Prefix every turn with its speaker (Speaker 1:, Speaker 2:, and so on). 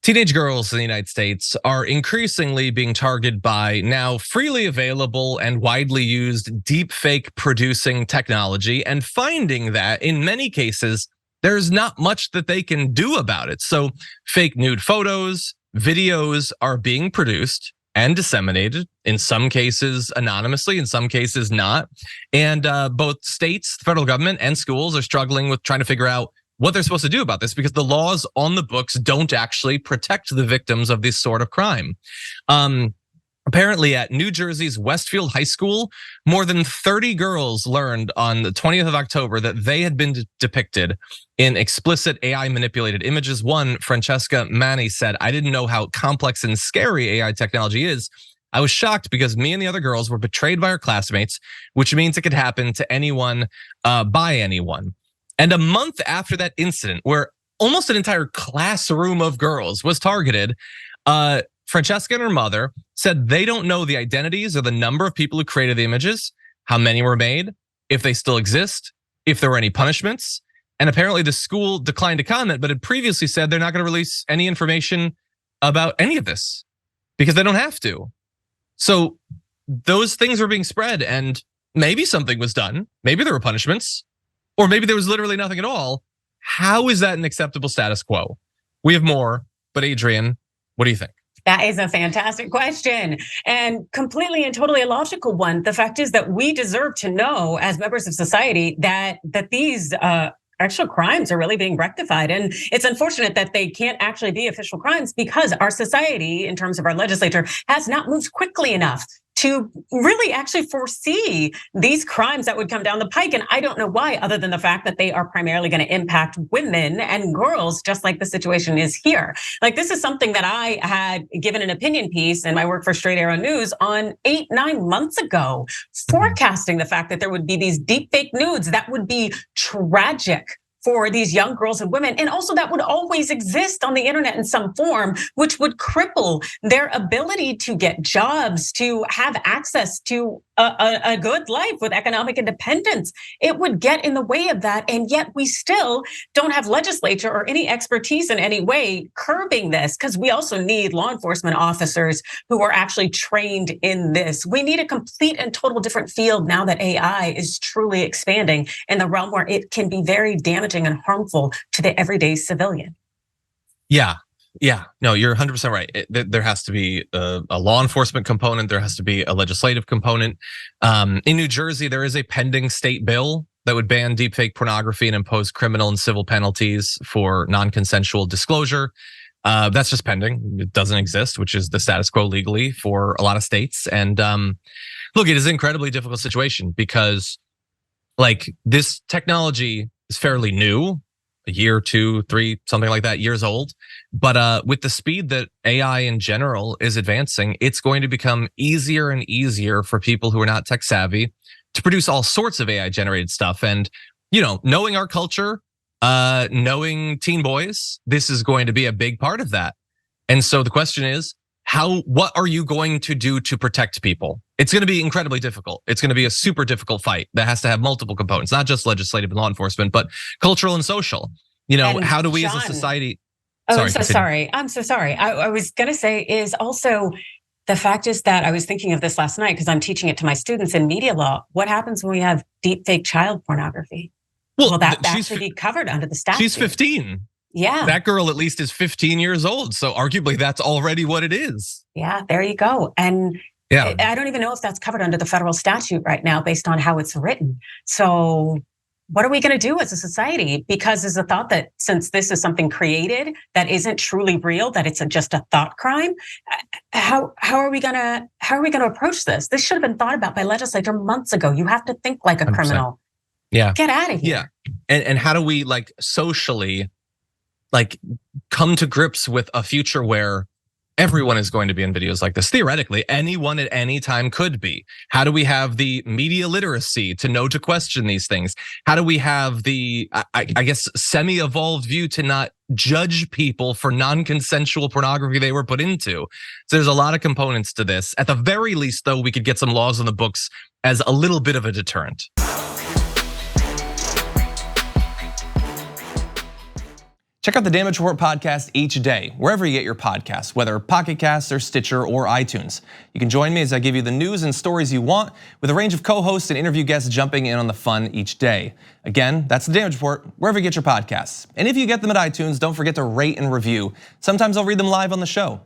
Speaker 1: Teenage girls in the United States are increasingly being targeted by now freely available and widely used deepfake producing technology, and finding that in many cases, there's not much that they can do about it. So fake nude photos, videos are being produced and disseminated, in some cases anonymously, in some cases not. And both states, the federal government, and schools are struggling with trying to figure out what they're supposed to do about this, because the laws on the books don't actually protect the victims of this sort of crime. Apparently at New Jersey's Westfield High School, more than 30 girls learned on the 20th of October that they had been depicted in explicit AI manipulated images. One, Francesca Manni, said, "I didn't know how complex and scary AI technology is. I was shocked because me and the other girls were betrayed by our classmates, which means it could happen to anyone, by anyone." And a month after that incident, where almost an entire classroom of girls was targeted, Francesca and her mother said they don't know the identities or the number of people who created the images, how many were made, if they still exist, if there were any punishments. And apparently the school declined to comment, but had previously said they're not going to release any information about any of this because they don't have to. So those things were being spread, and maybe something was done. Maybe there were punishments. Or maybe there was literally nothing at all. How is that an acceptable status quo? We have more, but Adrienne, what do you think?
Speaker 2: That is a fantastic question, and completely and totally a logical one. The fact is that we deserve to know as members of society that these actual crimes are really being rectified. And it's unfortunate that they can't actually be official crimes because our society, in terms of our legislature, has not moved quickly enough to really actually foresee these crimes that would come down the pike. And I don't know why, other than the fact that they are primarily going to impact women and girls, just like the situation is here. Like, this is something that I had given an opinion piece in my work for Straight Arrow News on 8-9 months ago, forecasting the fact that there would be these deepfake nudes that would be tragic for these young girls and women, and also that would always exist on the internet in some form, which would cripple their ability to get jobs, to have access to a good life with economic independence. It would get in the way of that, and yet we still don't have legislature or any expertise in any way curbing this, because we also need law enforcement officers who are actually trained in this. We need a complete and total different field now that AI is truly expanding in the realm where it can be very damaging and harmful to the everyday civilian.
Speaker 1: Yeah, no, you're 100% right. There has to be a law enforcement component. There has to be a legislative component. In New Jersey, there is a pending state bill that would ban deepfake pornography and impose criminal and civil penalties for non-consensual disclosure. That's just pending. It doesn't exist, which is the status quo legally for a lot of states. And look, it is an incredibly difficult situation because, like, this technology is fairly new. A year, 2, 3, something like that, years old. But with the speed that AI in general is advancing, it's going to become easier and easier for people who are not tech savvy to produce all sorts of AI generated stuff. And, you know, knowing our culture, knowing teen boys, this is going to be a big part of that. And so the question is, what are you going to do to protect people? It's going to be incredibly difficult. It's going to be a super difficult fight that has to have multiple components, not just legislative and law enforcement, but cultural and social. You know, how do we as a society?
Speaker 2: I'm so sorry. I was going to say is also, the fact is that I was thinking of this last night because I'm teaching it to my students in media law. What happens when we have deepfake child pornography? Will that actually be covered under the statute?
Speaker 1: She's 15.
Speaker 2: Yeah.
Speaker 1: That girl at least is 15 years old. So arguably that's already what it is.
Speaker 2: Yeah, there you go. And
Speaker 1: yeah,
Speaker 2: I don't even know if that's covered under the federal statute right now based on how it's written. So what are we going to do as a society? Because there's a thought that since this is something created that isn't truly real, that it's just a thought crime, how are we going to approach this? This should have been thought about by legislature months ago. You have to think like a 100%. Criminal.
Speaker 1: Yeah.
Speaker 2: Get out of here.
Speaker 1: Yeah. And how do we, like, socially, like, come to grips with a future where everyone is going to be in videos like this? Theoretically, anyone at any time could be. How do we have the media literacy to know to question these things? How do we have the, I guess, semi-evolved view to not judge people for non-consensual pornography they were put into? So there's a lot of components to this. At the very least, though, we could get some laws on the books as a little bit of a deterrent.
Speaker 3: Check out the Damage Report podcast each day, wherever you get your podcasts, whether Pocket Casts or Stitcher or iTunes. You can join me as I give you the news and stories you want, with a range of co-hosts and interview guests jumping in on the fun each day. Again, that's the Damage Report, wherever you get your podcasts. And if you get them at iTunes, don't forget to rate and review. Sometimes I'll read them live on the show.